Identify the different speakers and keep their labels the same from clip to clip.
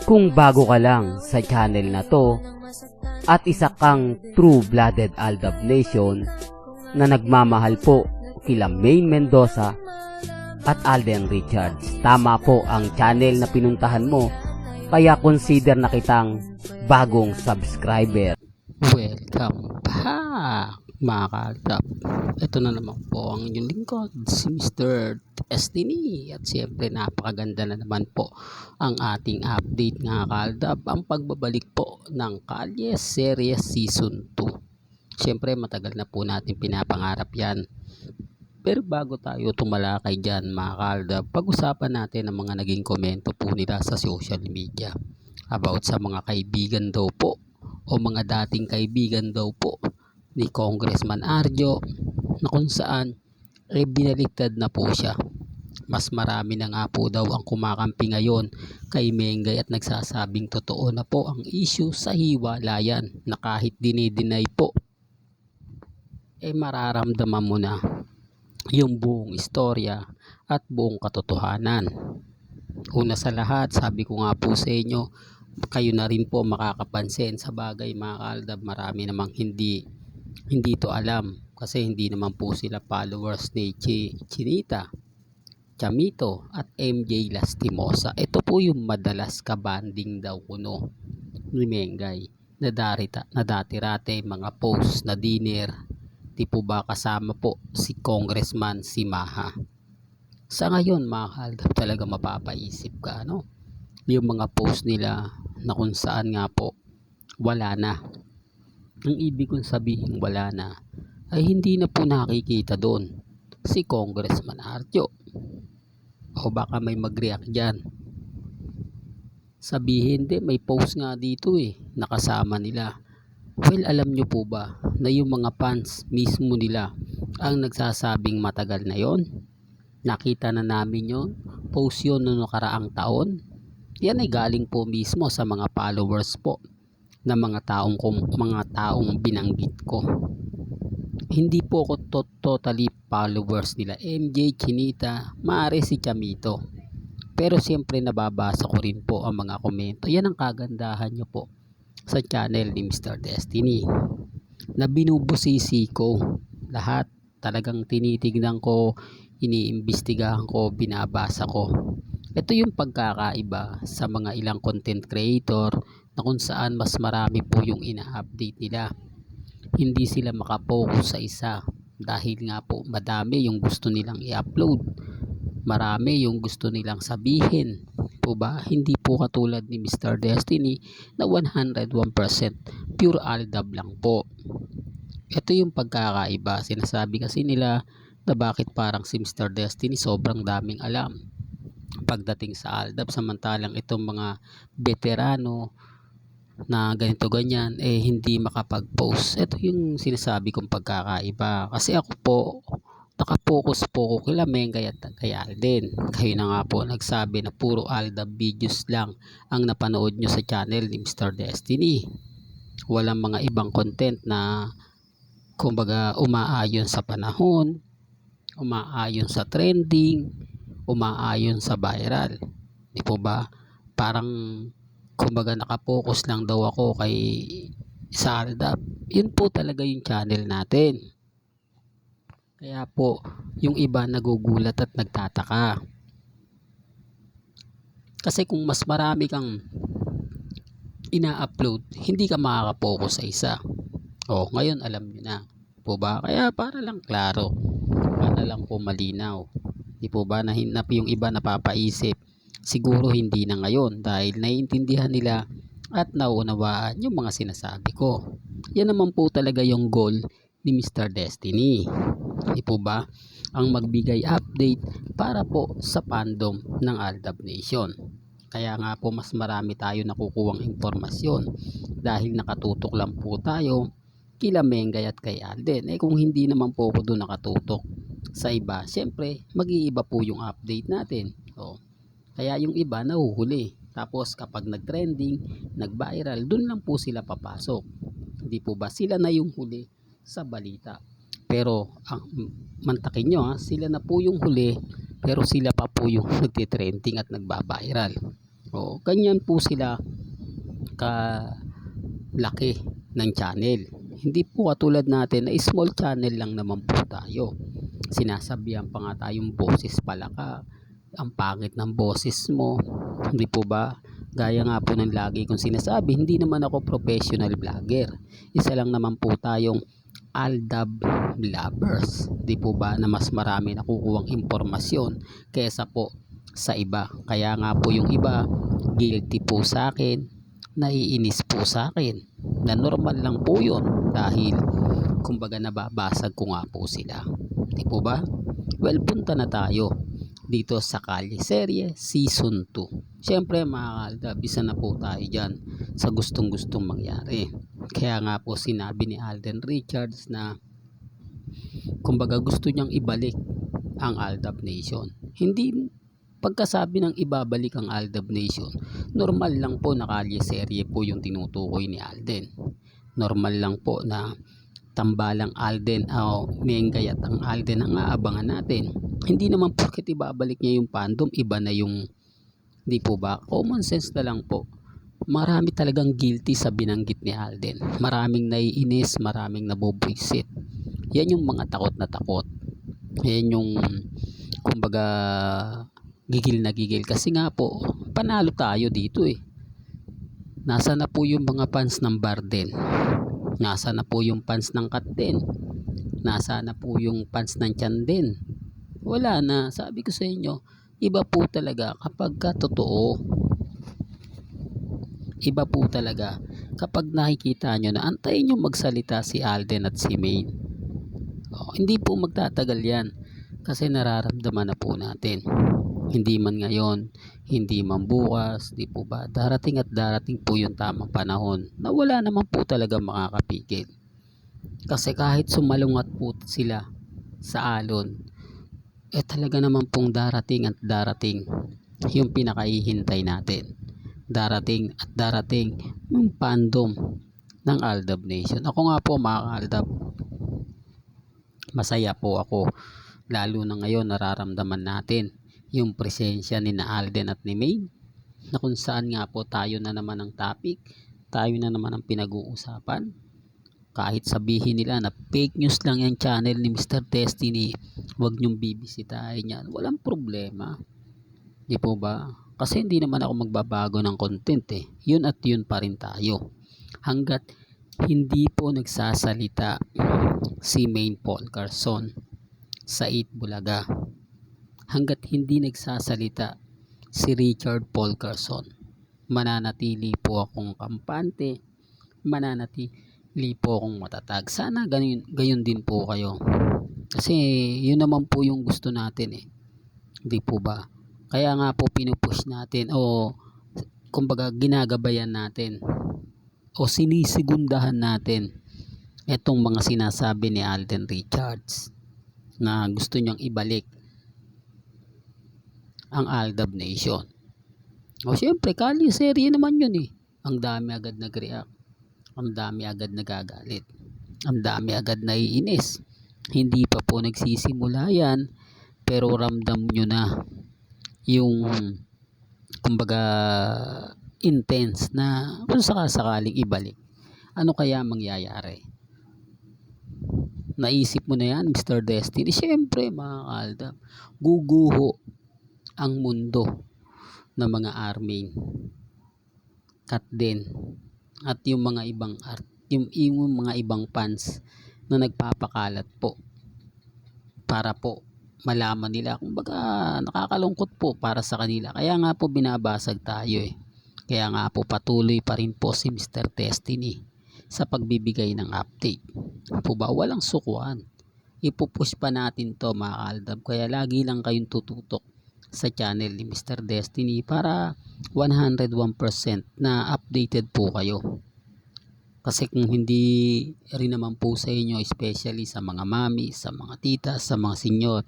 Speaker 1: Kung bago ka lang sa channel na to at isa kang true-blooded Aldab Nation na nagmamahal po kila Maine Mendoza at Alden Richards, tama po ang channel na pinuntahan mo, kaya consider na kitang bagong subscriber.
Speaker 2: Welcome back mga ka-Aldab. Ito na naman po ang inyong lingkod, si Mr. Destiny. At siyempre napakaganda na naman po ang ating update mga ka-Aldab, ang pagbabalik po ng Kalye Series Season 2. Siyempre matagal na po natin pinapangarap yan. Pero bago tayo tumalakay dyan mga ka-Aldab, pag-usapan natin ang mga naging komento po nila sa social media about sa mga kaibigan daw po o mga dating kaibigan daw po ni Congressman Arjo, na kung saan binaliktad na po siya. Mas marami na nga po daw ang kumakampi ngayon kay Mengay at nagsasabing totoo na po ang issue sa hiwalayan, na kahit dinideny po mararamdaman mo na yung buong istorya at buong katotohanan. Una sa lahat, sabi ko nga po sa inyo, kayo na rin po makakapansin sa bagay mga ka-Aldab, marami namang hindi to alam kasi hindi naman po sila followers ni Chinita, Chamito at MJ Lastimosa. Ito po yung madalas kabanding daw kuno ni Mengay na dati-rate mga post na dinner, di po ba kasama po si Congressman si Maha. Sa ngayon mga ka-Aldab, talaga mapapaisip ka yung mga post nila na kung saan nga po wala na. Ang ibig kong sabihin wala na ay hindi na po nakikita doon si Congressman Arjo. O baka may mag-react dyan, sabihin may post nga dito nakasama nila. Well, alam nyo po ba na yung mga fans mismo nila ang nagsasabing matagal na yon? Nakita na namin yon, post yon noong nakaraang taon. Yan ay galing po mismo sa mga followers po na mga taong binanggit ko. Hindi po ako totally followers nila MJ, Chinita, maaari si Chamito. Pero siyempre nababasa ko rin po ang mga komento. Yan ang kagandahan nyo po sa channel ni Mr. Destiny, na binubusisi ko lahat. Talagang tinitignan ko, iniimbestigahan ko, binabasa ko. Ito yung pagkakaiba sa mga ilang content creator na kung saan mas marami po yung ina-update nila. Hindi sila makapokus sa isa dahil nga po madami yung gusto nilang i-upload, marami yung gusto nilang sabihin po ba. Hindi po katulad ni Mr. Destiny na 101% pure Aldab lang po. Ito yung pagkakaiba. Sinasabi kasi nila na bakit parang si Mr. Destiny sobrang daming alam pagdating sa Aldab, samantalang itong mga veterano na ganito ganyan hindi makapag-post. Ito yung sinasabi kong pagkakaiba. Kasi ako po, nakapokus po ko kila Mengay at kay Alden. Kayo na nga po nagsabi na puro Aldab videos lang ang napanood nyo sa channel ni Mr. Destiny. Walang mga ibang content na kumbaga umaayon sa panahon, umaayon sa trending, umaayon sa viral. Di po ba? Parang kumbaga nakapokus lang daw ako kay sa Aldab. Yun po talaga yung channel natin. Kaya po yung iba nagugulat at nagtataka. Kasi kung mas marami kang ina-upload, hindi ka makakapokus sa isa. Ngayon alam nyo na po ba? Kaya para lang klaro, para lang po malinaw. Di po ba na yung iba napapaisip, siguro hindi na ngayon dahil naiintindihan nila at naunawaan yung mga sinasabi ko. Yan naman po talaga yung goal ni Mr. Destiny. Di po ba? Ang magbigay update para po sa fandom ng Aldab Nation. Kaya nga po mas marami tayo nakukuhang impormasyon dahil nakatutok lang po tayo kila Mengay at kay Alden. Kung hindi naman po ako doon nakatutok sa iba, syempre mag-iiba po yung update natin. Kaya yung iba nahuhuli. Tapos kapag nag-trending, nag-viral, doon lang po sila papasok. Hindi po ba sila na yung huli sa balita? Pero ang mantakin nyo sila na po yung huli, pero sila pa po yung nagtitrending at nagba-viral. O, ganyan po sila kalaki ng channel. Hindi po katulad natin na small channel lang naman po tayo. Sinasabihan pa nga tayong boses pala ka, ang pangit ng boses mo, hindi po ba? Gaya nga po ng lagi kong sinasabi, hindi naman ako professional vlogger. Isa lang naman po tayong Aldab lovers, di po ba, na mas marami nakukuhang impormasyon kaysa po sa iba. Kaya nga po yung iba guilty po sa akin, naiinis po sa akin, na normal lang po yun dahil kumbaga nababasag ko nga po sila, di po ba? Well, punta na tayo dito sa Kalye Serye Season 2. Siyempre mga kaaldab, isa na po tayo dyan sa gustong mangyari. Kaya nga po sinabi ni Alden Richards na kumbaga gusto niyang ibalik ang Aldab Nation. Hindi pagkasabi ng ibabalik ang Aldab Nation, normal lang po na Kalye Serye po yung tinutukoy ni Alden. Normal lang po na tambalang Alden o Mengay at ang Alden ang aabangan natin. Hindi naman porket ibabalik niya yung fandom, iba na yung, di po ba? Common sense na lang po. Marami talagang guilty sa binanggit ni Alden. Maraming naiinis, maraming nabobwisit. Yan yung mga takot na takot. Yan yung kumbaga gigil na gigil. Kasi nga po, panalo tayo dito eh. Nasa na po yung mga fans ng Barden? Nasa na po yung fans ng Katten? Nasa na po yung fans ng Tianden? Wala na. Sabi ko sa inyo, iba po talaga kapag totoo. Iba po talaga kapag nakikita nyo na antayin nyo magsalita si Alden at si Maine. Hindi po magtatagal yan kasi nararamdaman na po natin. Hindi man ngayon, hindi man bukas, di po ba? Darating at darating po yung tamang panahon na wala naman po talaga makakapigil. Kasi kahit sumalungat po sila sa alon, talaga naman pong darating at darating yung pinakaihintay natin. Darating at darating yung fandom ng Aldab Nation. Ako nga po mga Aldab, masaya po ako. Lalo na ngayon nararamdaman natin yung presensya ni na Alden at ni Maine, na kung saan nga po tayo na naman ang topic, tayo na naman ang pinag-uusapan. Kahit sabihin nila na fake news lang yung channel ni Mr. Destiny, huwag nyong bibisitahin yan, walang problema, di po ba? Kasi hindi naman ako magbabago ng content eh. Yun at yun pa rin tayo. Hanggat hindi po nagsasalita si Maine Paul Carson sa 8 Bulaga, hanggat hindi nagsasalita si Richard Paul Carson, mananatili po akong kampante, mananatili po akong matatag. Sana gayon din po kayo. Kasi yun naman po yung gusto natin eh. Di po ba? Kaya nga po pinupush natin o kumbaga ginagabayan natin o sinisigundahan natin itong mga sinasabi ni Alden Richards na gusto niyang ibalik ang Aldab Nation. O syempre, Kalye Serye naman yun eh. Ang dami agad nag-react. Ang dami agad nagagalit. Ang dami agad naiinis. Hindi pa po nagsisimula yan, pero ramdam nyo na yung kumbaga intense na kung sakaling ibalik, ano kaya mangyayari? Naisip mo na yan, Mr. Destiny? Syempre mga Aldab, guguho ang mundo ng mga army cut din at yung mga ibang art, yung mga ibang fans na nagpapakalat po para po malaman nila, kumbaga nakakalungkot po para sa kanila. Kaya nga po binabasag tayo eh. Kaya nga po patuloy pa rin po si Mr. Destiny sa pagbibigay ng update. Po ba, walang sukuan. Ipupush pa natin to mga Aldab. Kaya lagi lang kayong tututok sa channel ni Mr. Destiny para 101% na updated po kayo. Kasi kung hindi rin naman po sa inyo, especially sa mga mami, sa mga tita, sa mga senyor,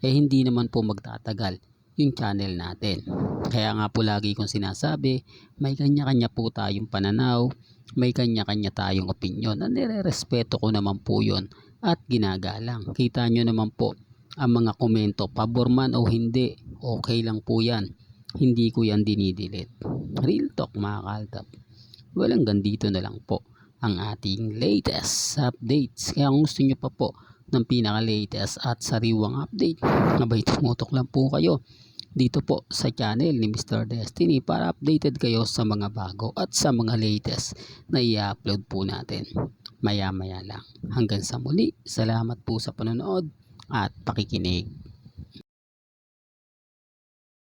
Speaker 2: hindi naman po magtatagal yung channel natin. Kaya nga po lagi kong sinasabi, may kanya-kanya po tayong pananaw, may kanya-kanya tayong opinyon, na nire-respeto ko naman po yun at ginagalang. Kita nyo naman po ang mga komento, pabor man o hindi, okay lang po yan. Hindi ko yan dinidelete. Real talk mga kaltap. Well, hanggang dito na lang po ang ating latest updates. Kaya kung gusto nyo pa po ng pinaka-latest at sariwang update, abay tumutok lang po kayo dito po sa channel ni Mr. Destiny para updated kayo sa mga bago at sa mga latest na i-upload po natin maya maya lang. Hanggang sa muli, salamat po sa panonood at pakikinig.